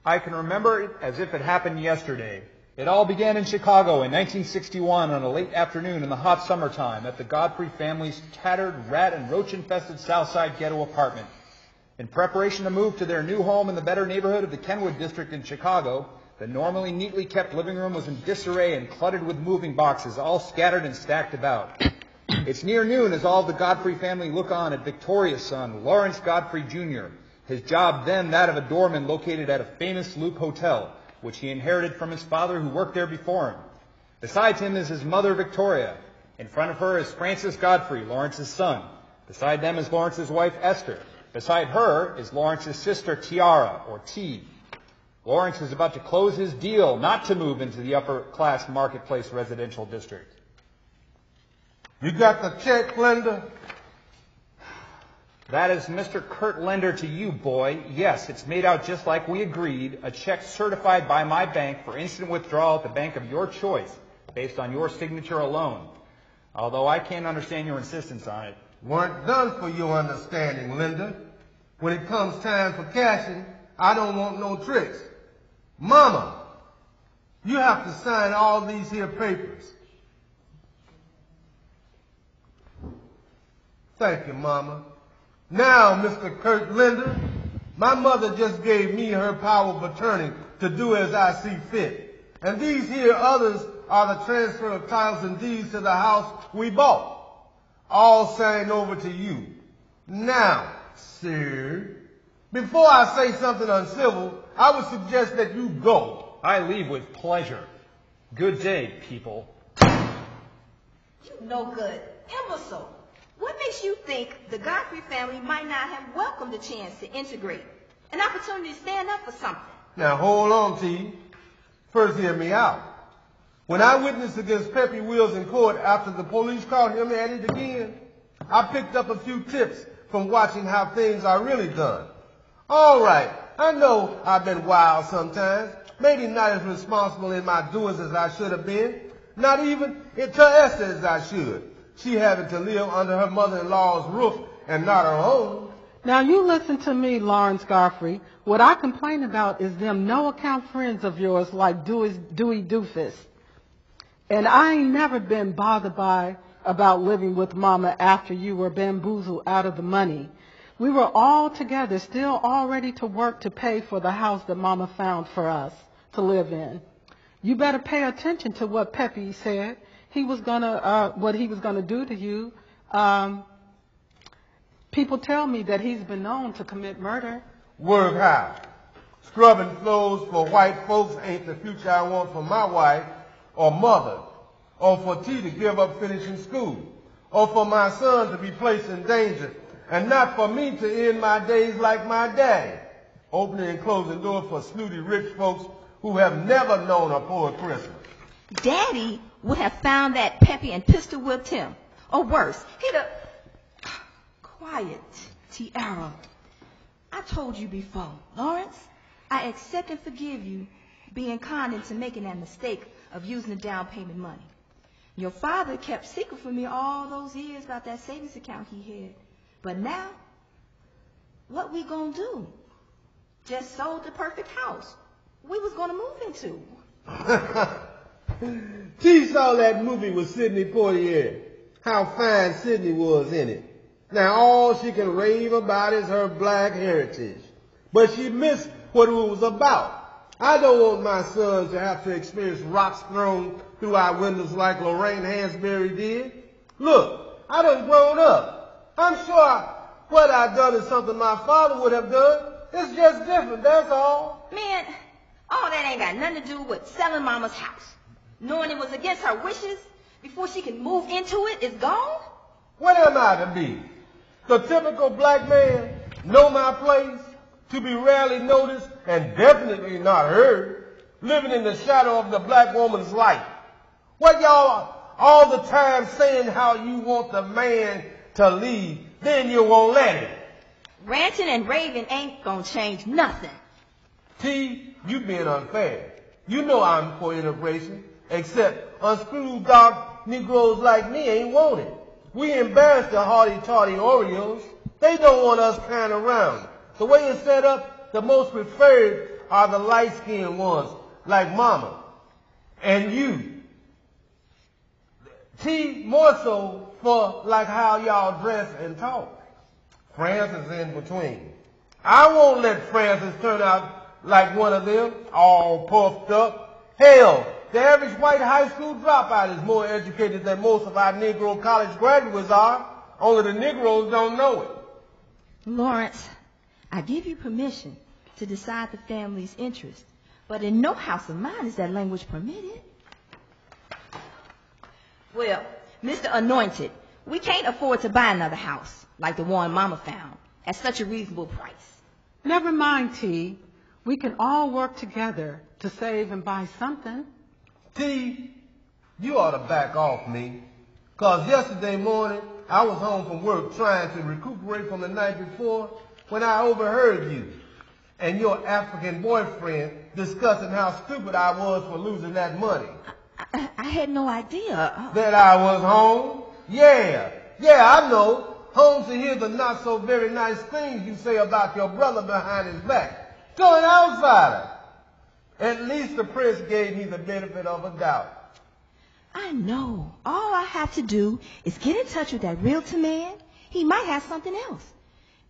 I can remember it as if it happened yesterday. It all began in Chicago in 1961 on a late afternoon in the hot summertime at the Godfrey family's tattered, rat and roach-infested Southside ghetto apartment. In preparation to move to their new home in the better neighborhood of the Kenwood district in Chicago, the normally neatly kept living room was in disarray and cluttered with moving boxes, all scattered and stacked about. It's near noon as all of the Godfrey family look on at Victoria's son, Lawrence Godfrey Jr., his job then that of a doorman located at a famous Loop Hotel, which he inherited from his father who worked there before him. Beside him is his mother, Victoria. In front of her is Francis Godfrey, Lawrence's son. Beside them is Lawrence's wife, Esther. Beside her is Lawrence's sister, Tiara, or T. Lawrence is about to close his deal not to move into the upper-class marketplace residential district. You got the check, Linda? That is Mr. Kurt Lender to you, boy. Yes, it's made out just like we agreed, a check certified by my bank for instant withdrawal at the bank of your choice, based on your signature alone. Although I can't understand your insistence on it. Weren't done for your understanding, Linda. When it comes time for cashing, I don't want no tricks. Mama, you have to sign all these here papers. Thank you, Mama. Now, Mr. Kurt Linder, my mother just gave me her power of attorney to do as I see fit. And these here others are the transfer of titles and deeds to the house we bought. All signed over to you. Now, sir, before I say something uncivil, I would suggest that you go. I leave with pleasure. Good day, people. You no good. Imbecile. What makes you think the Godfrey family might not have welcomed the chance to integrate? An opportunity to stand up for something. Now hold on, T. First hear me out. When I witnessed against Peppy Wills in court after the police caught him at it again, I picked up a few tips from watching how things are really done. All right, I know I've been wild sometimes, maybe not as responsible in my doings as I should have been, not even to Esther as I should. She having to live under her mother-in-law's roof and not her own. Now you listen to me, Lawrence Godfrey. What I complain about is them no-account friends of yours like Dewey Doofus. And I ain't never been bothered about living with Mama after you were bamboozled out of the money. We were all together, still all ready to work to pay for the house that Mama found for us to live in. You better pay attention to what Peppy said. What he was gonna do to you. People tell me that he's been known to commit murder. Work how? Scrubbing floors for white folks ain't the future I want for my wife or mother, or for T to give up finishing school, or for my son to be placed in danger, and not for me to end my days like my daddy, opening and closing doors for snooty rich folks who have never known a poor Christmas. Daddy would have found that Peppy and pistol whipped him. Or worse, he'd have... Quiet, Tiara. I told you before, Lawrence, I accept and forgive you being kind into making that mistake of using the down payment money. Your father kept secret from me all those years about that savings account he had. But now, what we gonna do? Just sold the perfect house we was gonna move into. T saw that movie with Sidney Poitier, how fine Sidney was in it. Now all she can rave about is her black heritage. But she missed what it was about. I don't want my son to have to experience rocks thrown through our windows like Lorraine Hansberry did. Look, I done grown up. I'm sure what I done is something my father would have done. It's just different, that's all. Man, all that ain't got nothing to do with selling Mama's house. Knowing it was against her wishes before she can move into it is gone? What am I to be? The typical black man, know my place, to be rarely noticed and definitely not heard, living in the shadow of the black woman's life. What y'all all the time saying how you want the man to leave, then you won't let him. Ranting and raving ain't gonna change nothing. T, you being unfair. You know I'm for integration, except unscrewed dark Negroes like me ain't wanted. We embarrass the hardy-tardy Oreos. They don't want us kind around. The way it's set up, the most preferred are the light-skinned ones, like Mama and you. T, more so for like how y'all dress and talk. Francis in between. I won't let Francis turn out like one of them, all puffed up. Hell, the average white high school dropout is more educated than most of our Negro college graduates are, only the Negroes don't know it. Lawrence, I give you permission to decide the family's interest, but in no house of mine is that language permitted. Well, Mr. Anointed, we can't afford to buy another house like the one Mama found at such a reasonable price. Never mind, T. We can all work together to save and buy something. T, you ought to back off me, 'cause yesterday morning I was home from work trying to recuperate from the night before when I overheard you and your African boyfriend discussing how stupid I was for losing that money. I had no idea. That I was home? Yeah, I know. Home to hear the not so very nice things you say about your brother behind his back. To an outsider. At least the prince gave me the benefit of a doubt. I know. All I have to do is get in touch with that realtor man. He might have something else.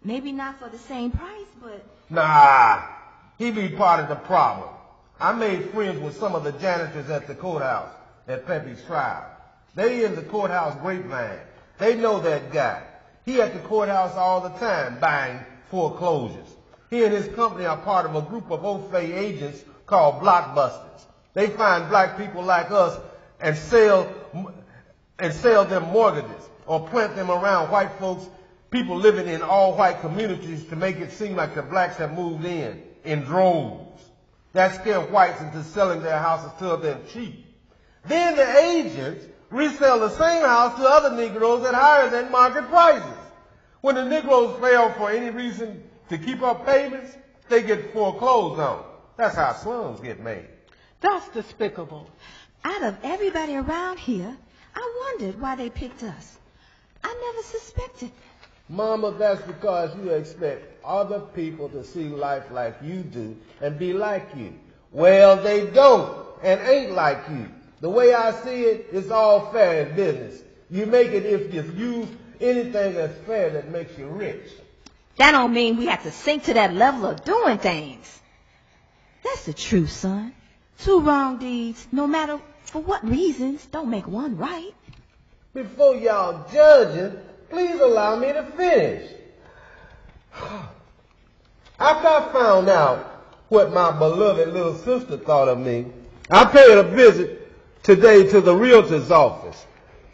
Maybe not for the same price, but... Nah, he be part of the problem. I made friends with some of the janitors at the courthouse at Pepe's trial. They in the courthouse grapevine. They know that guy. He at the courthouse all the time buying foreclosures. He and his company are part of a group of Ophé agents called blockbusters. They find black people like us and sell them mortgages or plant them around white folks, people living in all white communities to make it seem like the blacks have moved in droves. That scare whites into selling their houses to them cheap. Then the agents resell the same house to other Negroes at higher than market prices. When the Negroes fail for any reason to keep up payments, they get foreclosed on. That's how slums get made. That's despicable. Out of everybody around here, I wondered why they picked us. I never suspected. Mama, that's because you expect other people to see life like you do and be like you. Well, they don't and ain't like you. The way I see it, it's all fair in business. You make it if you use anything that's fair that makes you rich. That don't mean we have to sink to that level of doing things. That's the truth, son. Two wrong deeds, no matter for what reasons, don't make one right. Before y'all judging, please allow me to finish. After I found out what my beloved little sister thought of me, I paid a visit today to the realtor's office.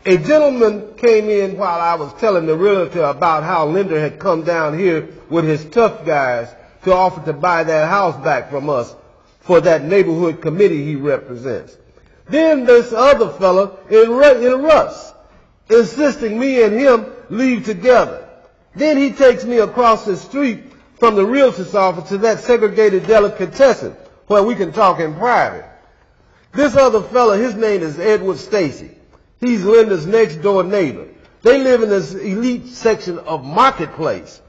A gentleman came in while I was telling the realtor about how Linder had come down here with his tough guys to offer to buy that house back from us for that neighborhood committee he represents. Then this other fella interrupts, insisting me and him leave together. Then he takes me across the street from the realtor's office to that segregated delicatessen where we can talk in private. This other fella, his name is Edward Stacy. He's Linda's next door neighbor. They live in this elite section of Marketplace.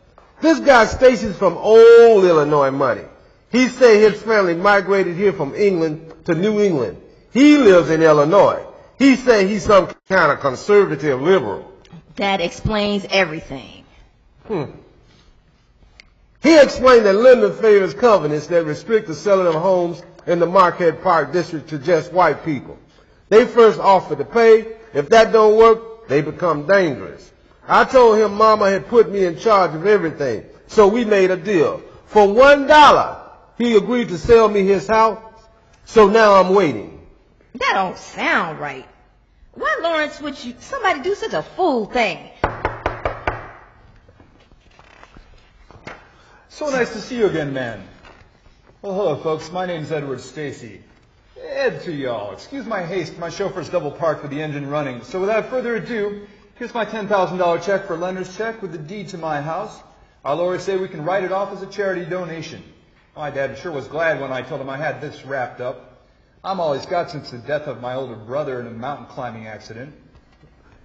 This guy Stacy's from old Illinois money. He say his family migrated here from England to New England. He lives in Illinois. He say he's some kind of conservative liberal. That explains everything. He explained that Linda favors covenants that restrict the selling of homes in the Marquette Park district to just white people. They first offer to pay. If that don't work, they become dangerous. I told him Mama had put me in charge of everything, so we made a deal. For $1, he agreed to sell me his house, so now I'm waiting. That don't sound right. Why, Lawrence, would somebody do such a fool thing? So nice to see you again, man. Well, hello, folks. My name's Edward Stacy. Ed to y'all. Excuse my haste. My chauffeur's double parked with the engine running. So without further ado, here's my $10,000 check for lender's check with the deed to my house. Our lawyers say we can write it off as a charity donation. My dad sure was glad when I told him I had this wrapped up. I'm all he's got since the death of my older brother in a mountain climbing accident.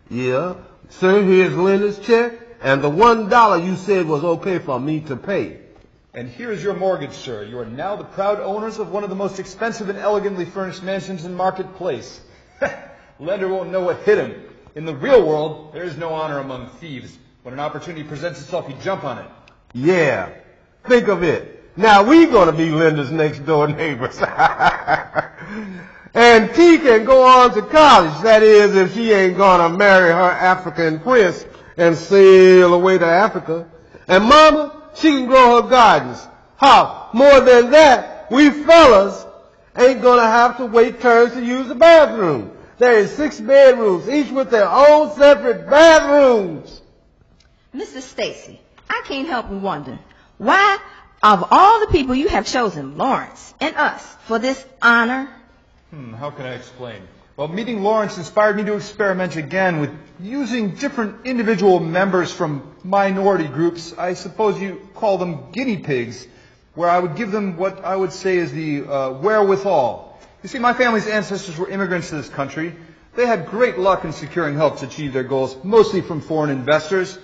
Yeah, sir, here's Linda's check, and the $1 you said was okay for me to pay. And here is your mortgage, sir. You are now the proud owners of one of the most expensive and elegantly furnished mansions in Market Place. Lender won't know what hit him. In the real world, there is no honor among thieves. When an opportunity presents itself, you jump on it. Yeah, think of it. Now we gonna be Linda's next door neighbors. And T can go on to college. That is, if she ain't gonna marry her African prince and sail away to Africa. And Mama, she can grow her gardens. More than that, we fellas ain't gonna have to wait turns to use the bathroom. There is 6 bedrooms, each with their own separate bathrooms. Mr. Stacy, I can't help but wonder, why, of all the people you have chosen, Lawrence and us, for this honor? How can I explain? Well, meeting Lawrence inspired me to experiment again with using different individual members from minority groups. I suppose you call them guinea pigs, where I would give them what I would say is the wherewithal. You see, my family's ancestors were immigrants to this country. They had great luck in securing help to achieve their goals, mostly from foreign investors,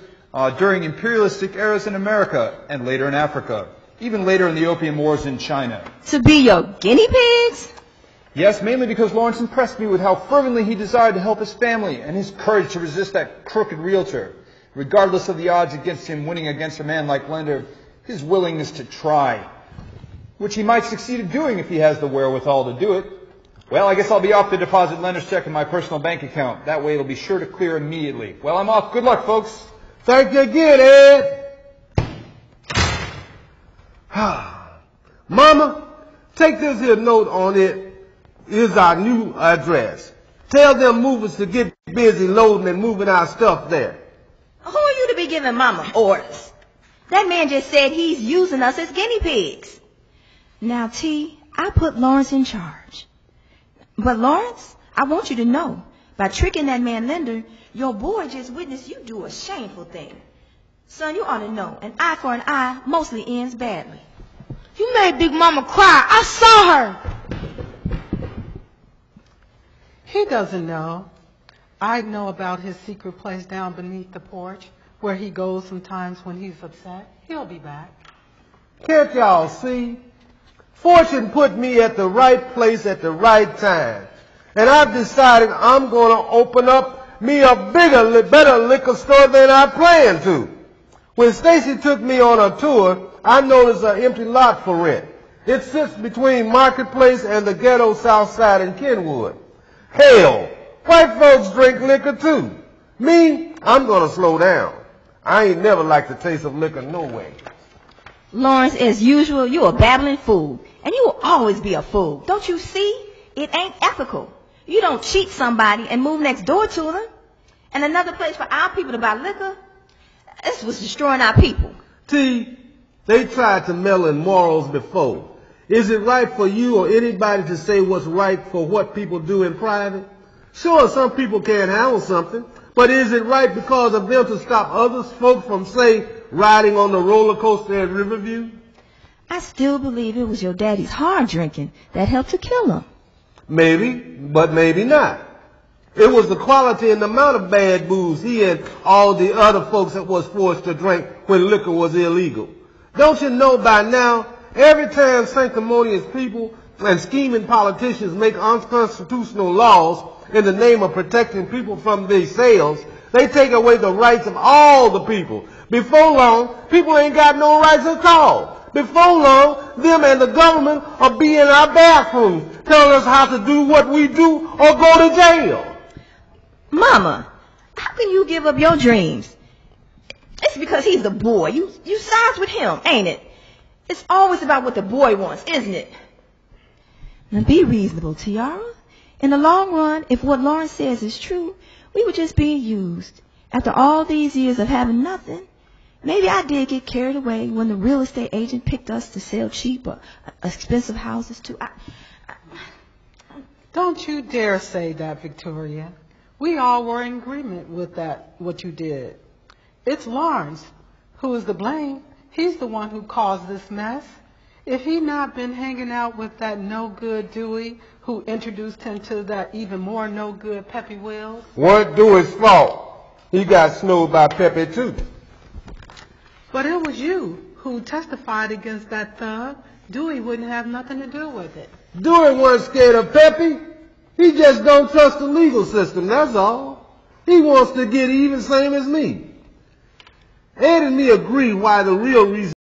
during imperialistic eras in America and later in Africa, even later in the Opium Wars in China. To be your guinea pigs? Yes, mainly because Lawrence impressed me with how fervently he desired to help his family and his courage to resist that crooked realtor. Regardless of the odds against him winning against a man like Lender, his willingness to try, which he might succeed in doing if he has the wherewithal to do it. Well, I guess I'll be off to deposit Lender's check in my personal bank account. That way it'll be sure to clear immediately. Well, I'm off. Good luck, folks. Thank you again, Ed. Mama, take this here note on it. Is our new address. Tell them movers to get busy loading and moving our stuff there. Who are you to be giving Mama orders? That man just said he's using us as guinea pigs. Now, T, I put Lawrence in charge. But Lawrence, I want you to know, by tricking that man Lender, your boy just witnessed you do a shameful thing. Son, you ought to know, an eye for an eye mostly ends badly. You made Big Mama cry. I saw her. He doesn't know. I know about his secret place down beneath the porch where he goes sometimes when he's upset. He'll be back. Can't y'all see? Fortune put me at the right place at the right time. And I've decided I'm going to open up me a bigger, better liquor store than I planned to. When Stacy took me on a tour, I noticed an empty lot for rent. It sits between Marketplace and the ghetto south side in Kenwood. Hell, white folks drink liquor too. Me, I'm going to slow down. I ain't never liked the taste of liquor no way. Lawrence, as usual, you're a babbling fool. And you will always be a fool. Don't you see? It ain't ethical. You don't cheat somebody and move next door to them. And another place for our people to buy liquor? This was destroying our people. T, they tried to meddle in morals before. Is it right for you or anybody to say what's right for what people do in private? Sure, some people can't handle something, but is it right because of them to stop other folks from, say, riding on the roller coaster at Riverview? I still believe it was your daddy's hard drinking that helped to kill him. Maybe, but maybe not. It was the quality and the amount of bad booze he and all the other folks that was forced to drink when liquor was illegal. Don't you know by now, every time sanctimonious people and scheming politicians make unconstitutional laws in the name of protecting people from these sales, they take away the rights of all the people. Before long, people ain't got no rights at all. Before long, them and the government will be in our bathrooms telling us how to do what we do or go to jail. Mama, how can you give up your dreams? It's because he's the boy. You sides with him, ain't it? It's always about what the boy wants, isn't it? Now be reasonable, Tiara. In the long run, if what Lawrence says is true, we were just being used. After all these years of having nothing, maybe I did get carried away when the real estate agent picked us to sell cheap or expensive houses too. Don't you dare say that, Victoria. We all were in agreement with that, what you did. It's Lawrence who is to blame. He's the one who caused this mess. If he not been hanging out with that no-good Dewey who introduced him to that even more no-good Peppy Wills? Wasn't Dewey's fault. He got snowed by Peppy too. But it was you who testified against that thug, Dewey wouldn't have nothing to do with it. Dewey wasn't scared of Peppy. He just don't trust the legal system, that's all. He wants to get even, same as me. Ed and me agree why the real reason